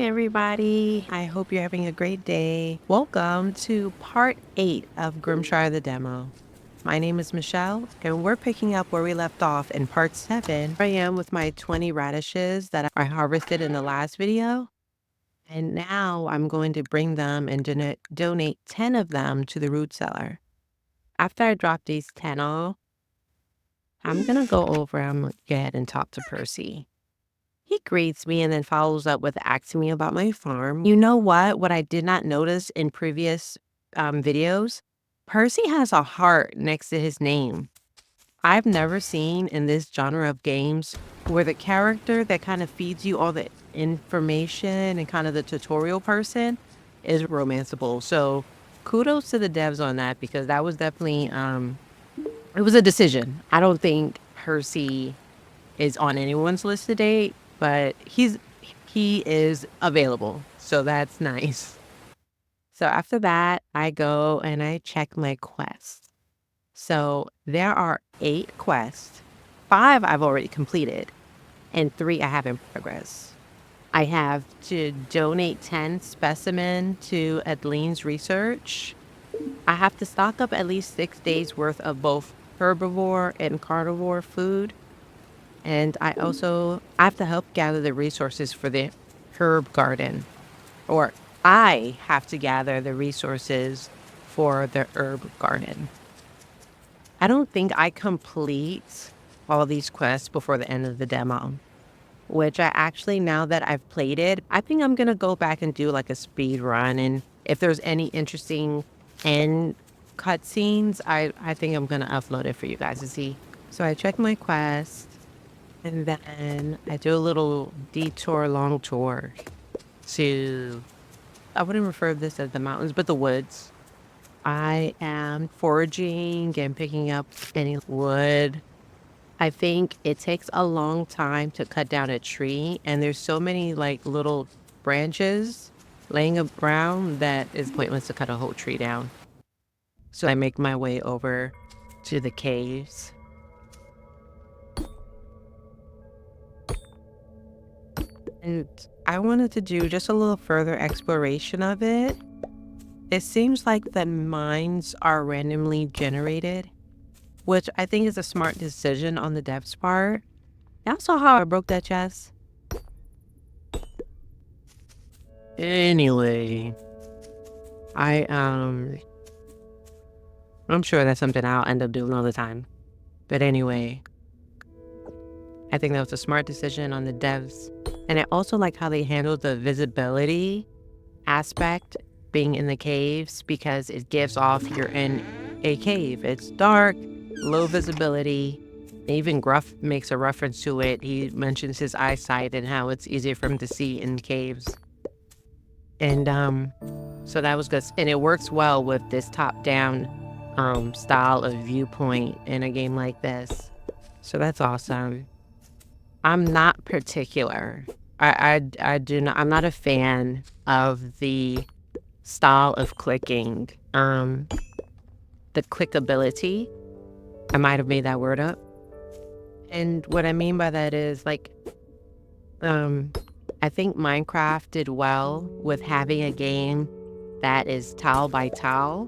everybody. I hope you're having a great day. Welcome to part 8 of Grimshire the demo. My name is Michelle, and we're picking up where we left off in part 7. I am with my 20 radishes that I harvested in the last video. And now I'm going to bring them and donate 10 of them to the root cellar. After I drop these 10 off, I'm going to go over and go ahead and talk to Percy. He greets me and then follows up with asking me about my farm. You know what? What I did not notice in previous videos, Percy has a heart next to his name. I've never seen in this genre of games where the character that kind of feeds you all the information and kind of the tutorial person is romanceable. So kudos to the devs on that, because that was definitely, it was a decision. I don't think Percy is on anyone's list today, but he is available, so that's nice. So after that, I go and I check my quests. So there are 8 quests. 5 I've already completed, and 3 I have in progress. I have to donate 10 specimen to Adeline's research. I have to stock up at least 6 days worth of both herbivore and carnivore food. And I have to help gather the resources for the herb garden. Or I have to gather the resources for the herb garden. I don't think I complete all these quests before the end of the demo, which I actually, now that I've played it, I think I'm going to go back and do like a speed run. And if there's any interesting end cutscenes, I think I'm going to upload it for you guys to see. So I check my quest. And then I do a little long tour to, I wouldn't refer to this as the mountains, but the woods. I am foraging and picking up any wood. I think it takes a long time to cut down a tree, and there's so many like little branches laying around that it's pointless to cut a whole tree down. So I make my way over to the caves. And I wanted to do just a little further exploration of it. It seems like the mines are randomly generated, which I think is a smart decision on the dev's part. Y'all saw how I broke that chest? Anyway, I'm sure that's something I'll end up doing all the time. But anyway, I think that was a smart decision on the devs. And I also like how they handled the visibility aspect being in the caves, because it gives off you're in a cave. It's dark, low visibility. Even Gruff makes a reference to it. He mentions his eyesight and how it's easier for him to see in caves. And so that was good. And it works well with this top-down style of viewpoint in a game like this. So that's awesome. I'm not particular. I do not. I'm not a fan of the style of clicking. The clickability. I might have made that word up. And what I mean by that is like, I think Minecraft did well with having a game that is tile by tile,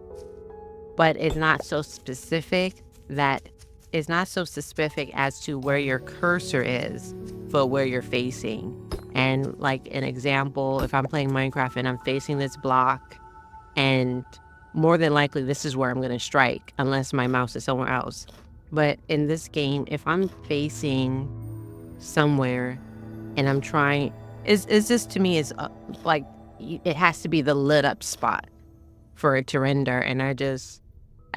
but it's not so specific as to where your cursor is, but where you're facing. And like an example, if I'm playing Minecraft and I'm facing this block, and more than likely this is where I'm going to strike unless my mouse is somewhere else. But in this game, if I'm facing somewhere and I'm trying, is this to me is like, it has to be the lit up spot for it to render. And I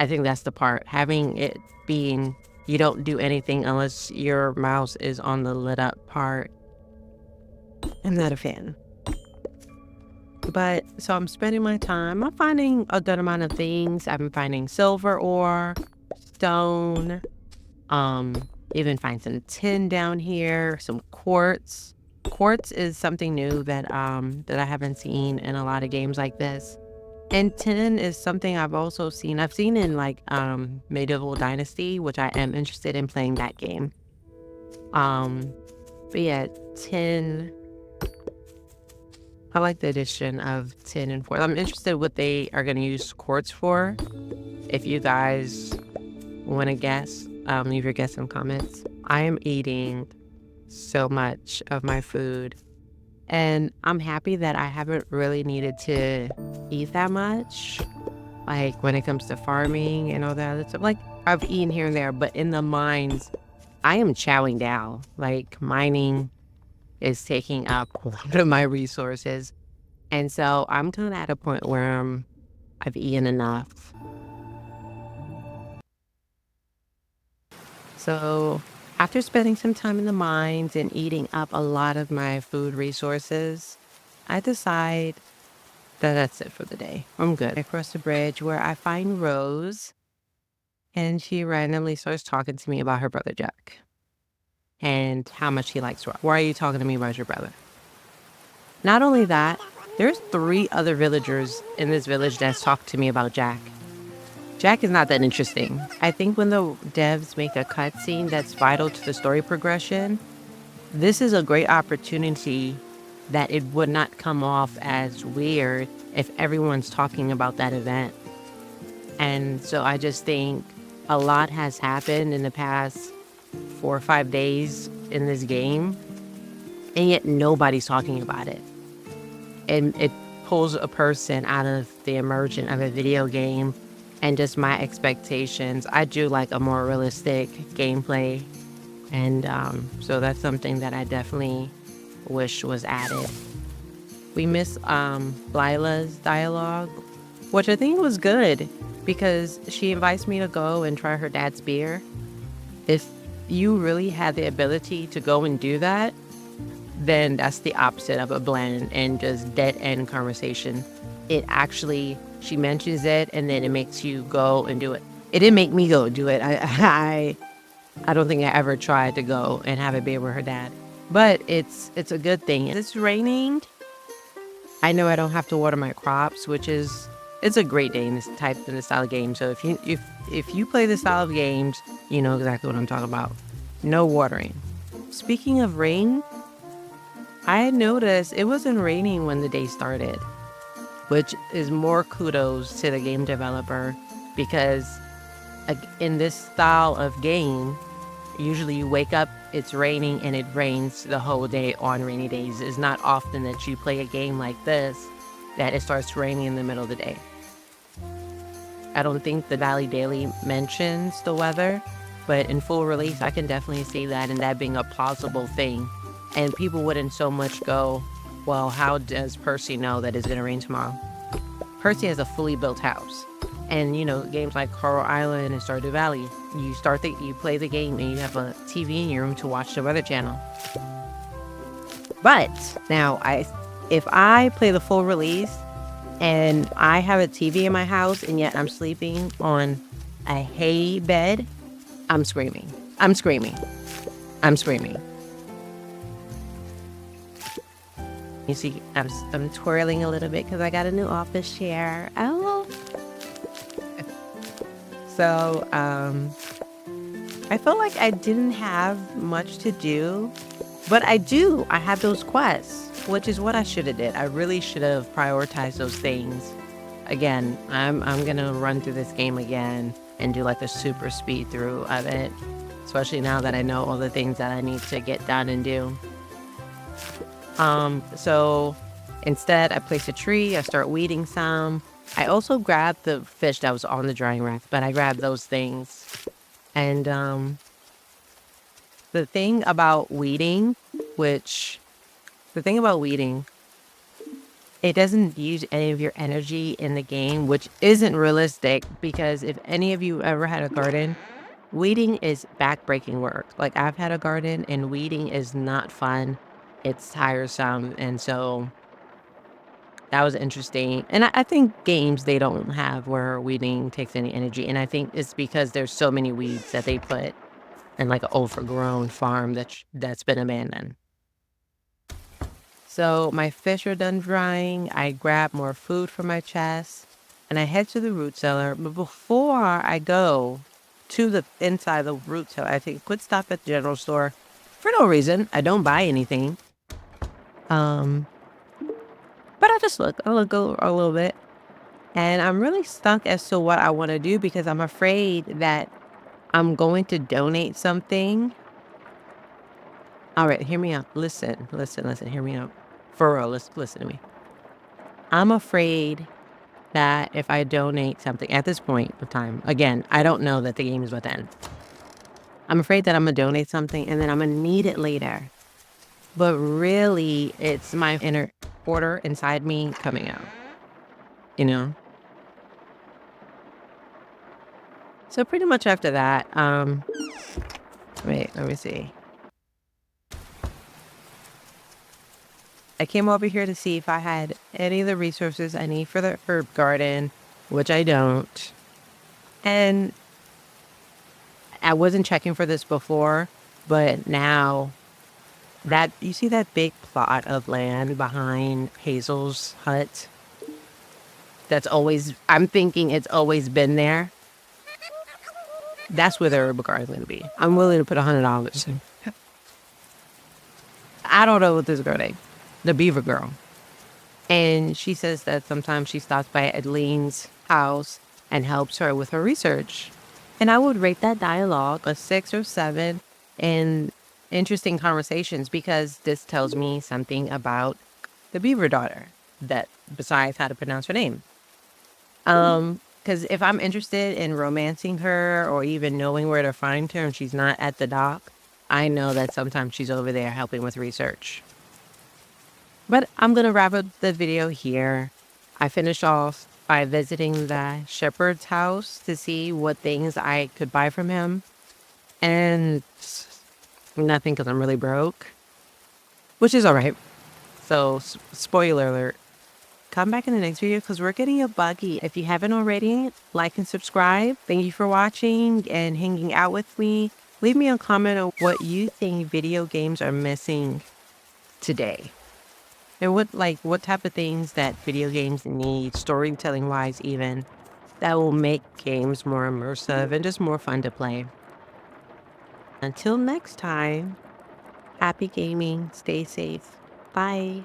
think that's the part, having it being, you don't do anything unless your mouse is on the lit up part. I'm not a fan. But so I'm spending my time. I'm finding a good amount of things. I've been finding silver ore, stone, even find some tin down here, some quartz. Quartz is something new that I haven't seen in a lot of games like this. And tin is something I've also seen. I've seen in like Medieval Dynasty, which I am interested in playing that game. But yeah, tin. I like the addition of tin and foil. I'm interested what they are going to use quartz for. If you guys want to guess, leave your guess in comments. I am eating so much of my food, and I'm happy that I haven't really needed to eat that much. Like when it comes to farming and all that other stuff, like I've eaten here and there, but in the mines, I am chowing down. Like mining is taking up a lot of my resources. And so I'm kind of at a point where I've eaten enough. So after spending some time in the mines and eating up a lot of my food resources, I decide that that's it for the day. I'm good. I cross the bridge where I find Rose, and she randomly starts talking to me about her brother Jack and how much he likes rock. Why are you talking to me about your brother? Not only that, there's 3 other villagers in this village that's talked to me about Jack. Jack is not that interesting. I think when the devs make a cutscene that's vital to the story progression, this is a great opportunity that it would not come off as weird if everyone's talking about that event. And so I just think a lot has happened in the past 4 or 5 days in this game, and yet nobody's talking about it. And it pulls a person out of the immersion of a video game and just my expectations. I do like a more realistic gameplay, and so that's something that I definitely wish was added. We miss Lila's dialogue, which I think was good because she invites me to go and try her dad's beer. If you really had the ability to go and do that, then that's the opposite of a bland and just dead end conversation. It actually, she mentions it and then it makes you go and do it. It didn't make me go do it. I don't think I ever tried to go and have a beer with her dad, but it's a good thing. It's raining. I know I don't have to water my crops, which is, it's a great day in this style of game. So if you play this style of games, you know exactly what I'm talking about. No watering. Speaking of rain, I had noticed it wasn't raining when the day started, which is more kudos to the game developer because in this style of game, usually you wake up, it's raining, and it rains the whole day on rainy days. It's not often that you play a game like this that it starts raining in the middle of the day. I don't think the Valley Daily mentions the weather, but in full release, I can definitely see that and that being a plausible thing. And people wouldn't so much go, well, how does Percy know that it's going to rain tomorrow? Percy has a fully built house. And, you know, games like Coral Island and Stardew Valley, you play the game and you have a TV in your room to watch the Weather Channel. But now, if I play the full release and I have a TV in my house and yet I'm sleeping on a hay bed, I'm screaming. I'm screaming. I'm screaming. You see, I'm twirling a little bit because I got a new office chair. Oh. So, I felt like I didn't have much to do, but I do. I have those quests, which is what I should have did. I really should have prioritized those things. Again, I'm gonna run through this game again and do like a super speed through of it, especially now that I know all the things that I need to get done and do. So instead I place a tree, I start weeding some. I also grabbed the fish that was on the drying rack, but I grabbed those things. And the thing about weeding, it doesn't use any of your energy in the game, which isn't realistic because if any of you ever had a garden, weeding is backbreaking work. Like I've had a garden and weeding is not fun. It's tiresome. And so that was interesting. And I think games they don't have where weeding takes any energy. And I think it's because there's so many weeds that they put in like an overgrown farm that's been abandoned. So my fish are done drying. I grab more food from my chest and I head to the root cellar. But before I go to the inside of the root cellar, I take a quick stop at the general store for no reason. I don't buy anything. But I look a little bit. And I'm really stuck as to what I want to do because I'm afraid that I'm going to donate something. All right, hear me out. Listen, hear me out. For real, listen to me. I'm afraid that if I donate something at this point of time, again, I don't know that the game is about to end. I'm afraid that I'm gonna donate something and then I'm gonna need it later. But really, it's my inner order inside me coming out, you know? So pretty much after that, wait, let me see. I came over here to see if I had any of the resources I need for the herb garden, which I don't. And I wasn't checking for this before, but now that you see that big plot of land behind Hazel's hut, that's always, I'm thinking it's always been there. That's where the herb garden is going to be. I'm willing to put $100. I don't know what this girl name, the Beaver Girl. And she says that sometimes she stops by Adeline's house and helps her with her research. And I would rate that dialogue a 6 or 7 in interesting conversations because this tells me something about the Beaver daughter that besides how to pronounce her name. Because if I'm interested in romancing her or even knowing where to find her and she's not at the dock, I know that sometimes she's over there helping with research. But I'm going to wrap up the video here. I finished off by visiting the shepherd's house to see what things I could buy from him. And nothing because I'm really broke, which is all right. So, spoiler alert. Come back in the next video because we're getting a buggy. If you haven't already, like and subscribe. Thank you for watching and hanging out with me. Leave me a comment on what you think video games are missing today. And what type of things that video games need, storytelling wise even, that will make games more immersive and just more fun to play. Until next time, happy gaming, stay safe. Bye.